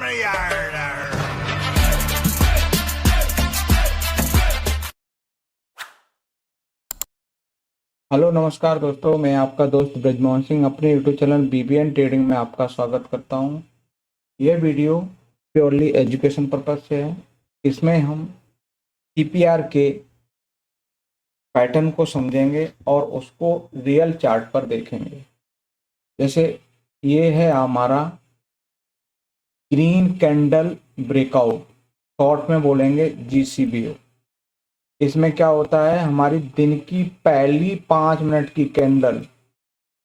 Hello नमस्कार दोस्तों, मैं आपका दोस्त ब्रजमोहन सिंह अपने यूट्यूब चैनल बीबीएन ट्रेडिंग में आपका स्वागत करता हूं। यह वीडियो प्योरली एजुकेशन पर्पज से है। इसमें हम सीपीआर के पैटर्न को समझेंगे और उसको रियल चार्ट पर देखेंगे। जैसे ये है हमारा ग्रीन कैंडल ब्रेकआउट, शॉर्ट में बोलेंगे जीसीबीओ। इसमें क्या होता है, हमारी दिन की पहली 5 मिनट की कैंडल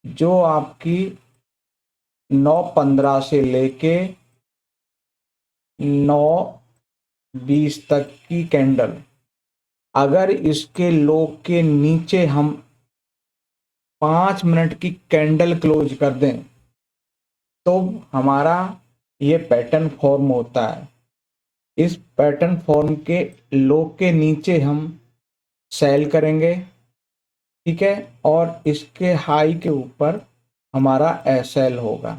जो आपकी 9:15 से लेके 9:20 तक की कैंडल, अगर इसके लो के नीचे हम 5 मिनट की कैंडल क्लोज कर दें तो हमारा ये पैटर्न फॉर्म होता है। इस पैटर्न फॉर्म के लो के नीचे हम सेल करेंगे, ठीक है, और इसके हाई के ऊपर हमारा एसएल होगा।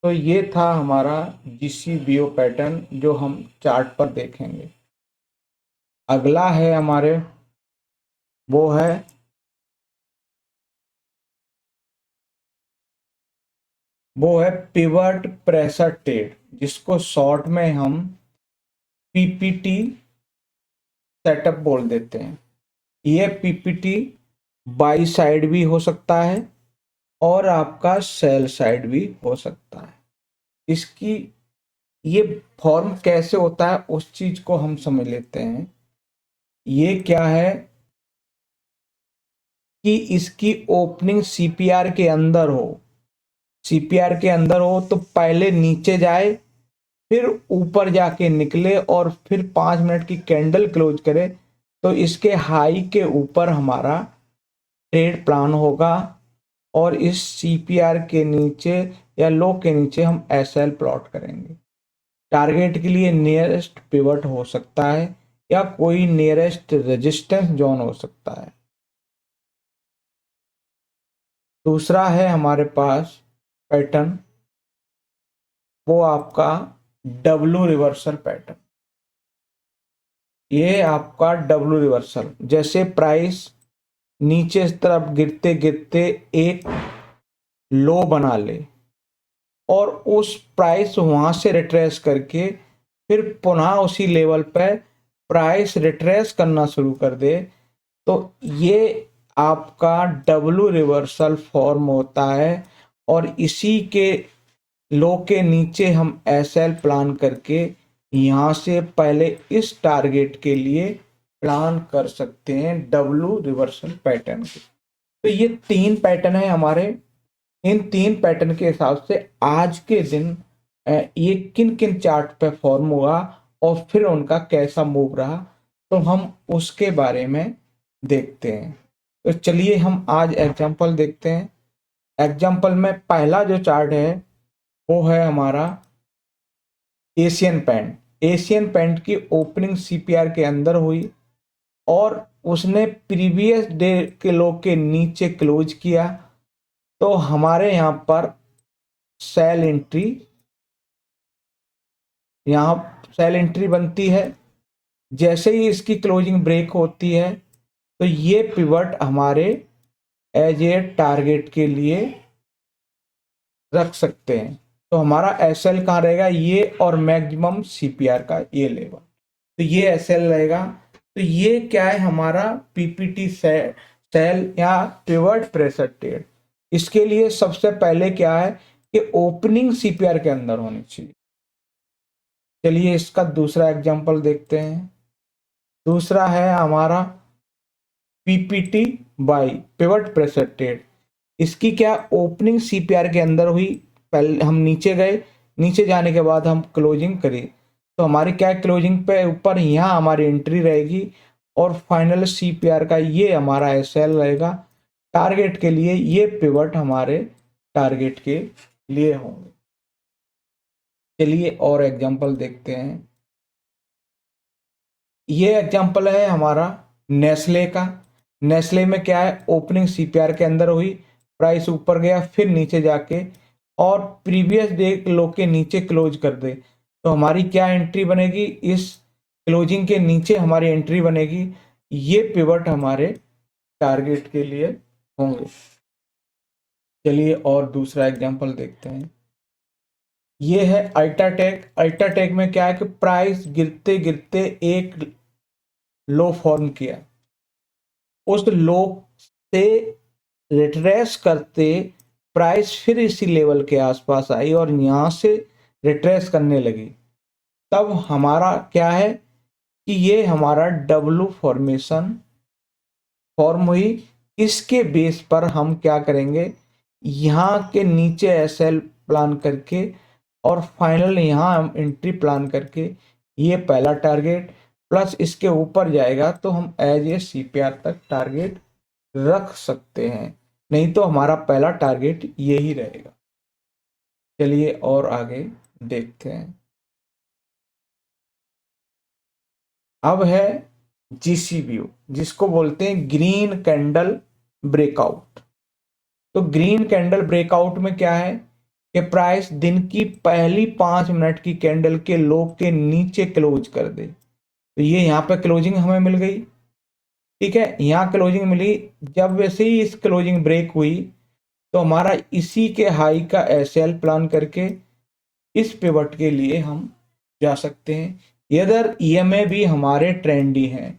तो ये था हमारा जीसीबीओ पैटर्न जो हम चार्ट पर देखेंगे। अगला है हमारे वो है पिवट प्रेशर ट्रेड, जिसको शॉर्ट में हम पीपीटी सेटअप बोल देते हैं। ये पीपीटी बाई साइड भी हो सकता है और आपका सेल साइड भी हो सकता है। इसकी ये फॉर्म कैसे होता है उस चीज को हम समझ लेते हैं। ये क्या है कि इसकी ओपनिंग सीपीआर के अंदर हो, सीपीआर के अंदर हो तो पहले नीचे जाए, फिर ऊपर जाके निकले और फिर 5 मिनट की कैंडल क्लोज करे, तो इसके हाई के ऊपर हमारा ट्रेड प्लान होगा और इस सीपीआर के नीचे या लो के नीचे हम एसएल प्लॉट करेंगे। टारगेट के लिए नियरेस्ट पिवट हो सकता है या कोई नियरेस्ट रेजिस्टेंस जोन हो सकता है। दूसरा है हमारे पास पैटर्न, वो आपका डब्लू रिवर्सल पैटर्न। ये आपका डब्लू रिवर्सल, जैसे प्राइस नीचे इस तरफ गिरते गिरते एक लो बना ले और उस प्राइस वहां से रिट्रेस करके फिर पुनः उसी लेवल पर प्राइस रिट्रेस करना शुरू कर दे, तो ये आपका डब्लू रिवर्सल फॉर्म होता है। और इसी के लो के नीचे हम एसएल प्लान करके यहाँ से पहले इस टारगेट के लिए प्लान कर सकते हैं डब्लू रिवर्सल पैटर्न के। तो ये 3 पैटर्न है हमारे। इन 3 पैटर्न के हिसाब से आज के दिन ये किन किन चार्ट पे फॉर्म हुआ और फिर उनका कैसा मूव रहा, तो हम उसके बारे में देखते हैं। तो चलिए हम आज एग्जांपल देखते हैं। एग्जांपल में पहला जो चार्ट है वो है हमारा एशियन पेंट। एशियन पेंट की ओपनिंग सीपीआर के अंदर हुई और उसने प्रीवियस डे के लो के नीचे क्लोज किया, तो हमारे यहाँ पर सेल एंट्री बनती है। जैसे ही इसकी क्लोजिंग ब्रेक होती है तो ये पिवट हमारे एज ए टारगेट के लिए रख सकते हैं। तो हमारा एसएल कहाँ रहेगा, ये और मैक्सिमम सीपीआर का ये लेवल, तो ये एसएल रहेगा। तो ये क्या है हमारा पीपीटी सेल या पिवट प्रेशर ट्रेड। इसके लिए सबसे पहले क्या है कि ओपनिंग सीपीआर के अंदर होनी चाहिए। चलिए इसका दूसरा एग्जांपल देखते हैं। दूसरा है हमारा PPT by pivot pressure trade. इसकी क्या ओपनिंग सीपीआर के अंदर हुई, पहले हम नीचे गए, नीचे जाने के बाद हम क्लोजिंग करी, तो हमारी क्या क्लोजिंग पे ऊपर यहाँ हमारी एंट्री रहेगी और फाइनल सीपीआर का ये हमारा एसएल रहेगा। टारगेट के लिए ये पिवट हमारे टारगेट के लिए होंगे। चलिए और एग्जांपल देखते हैं। ये एग्जांपल है हमारा नेस्ले का। नेस्ले में क्या है, ओपनिंग सीपीआर के अंदर हुई, प्राइस ऊपर गया, फिर नीचे जाके और प्रीवियस डे लो के नीचे क्लोज कर दे, तो हमारी क्या एंट्री बनेगी, इस क्लोजिंग के नीचे हमारी एंट्री बनेगी। ये पिवट हमारे टारगेट के लिए होंगे। चलिए और दूसरा एग्जांपल देखते हैं। ये है अल्ट्राटेक। अल्ट्राटेक में क्या है कि प्राइस गिरते गिरते एक लो फॉर्म किया, उस लो से रिट्रेस करते प्राइस फिर इसी लेवल के आसपास आई और यहाँ से रिट्रेस करने लगी। तब हमारा क्या है कि ये हमारा डब्लू फॉर्मेशन फॉर्म हुई। इसके बेस पर हम क्या करेंगे, यहाँ के नीचे एसएल प्लान करके और फाइनल यहाँ हम एंट्री प्लान करके, ये पहला टारगेट प्लस इसके ऊपर जाएगा तो हम एज ए सीपीआर तक टारगेट रख सकते हैं, नहीं तो हमारा पहला टारगेट यही रहेगा। चलिए और आगे देखते हैं। अब है जीसीबीयू, जिसको बोलते हैं ग्रीन कैंडल ब्रेकआउट। तो ग्रीन कैंडल ब्रेकआउट में क्या है कि प्राइस दिन की पहली 5 मिनट की कैंडल के लो के नीचे क्लोज कर दे। तो ये यहाँ पे क्लोजिंग हमें मिल गई, ठीक है, यहाँ क्लोजिंग मिली। जब वैसे ही इस क्लोजिंग ब्रेक हुई तो हमारा इसी के हाई का एसएल प्लान करके इस पिवट के लिए हम जा सकते हैं। इधर ईएमए भी हमारे ट्रेंडी हैं,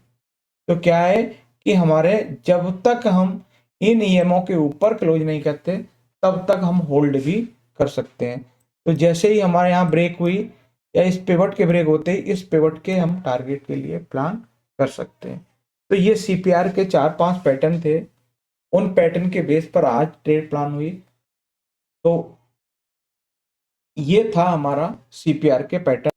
तो क्या है कि हमारे जब तक हम इन ईएमओ के ऊपर क्लोज नहीं करते तब तक हम होल्ड भी कर सकते हैं। तो जैसे ही हमारे यहाँ ब्रेक हुई या इस पिवट के ब्रेक होते ही इस पिवट के हम टारगेट के लिए प्लान कर सकते हैं। तो ये सीपीआर के 4-5 पैटर्न थे, उन पैटर्न के बेस पर आज ट्रेड प्लान हुई। तो ये था हमारा सीपीआर के पैटर्न।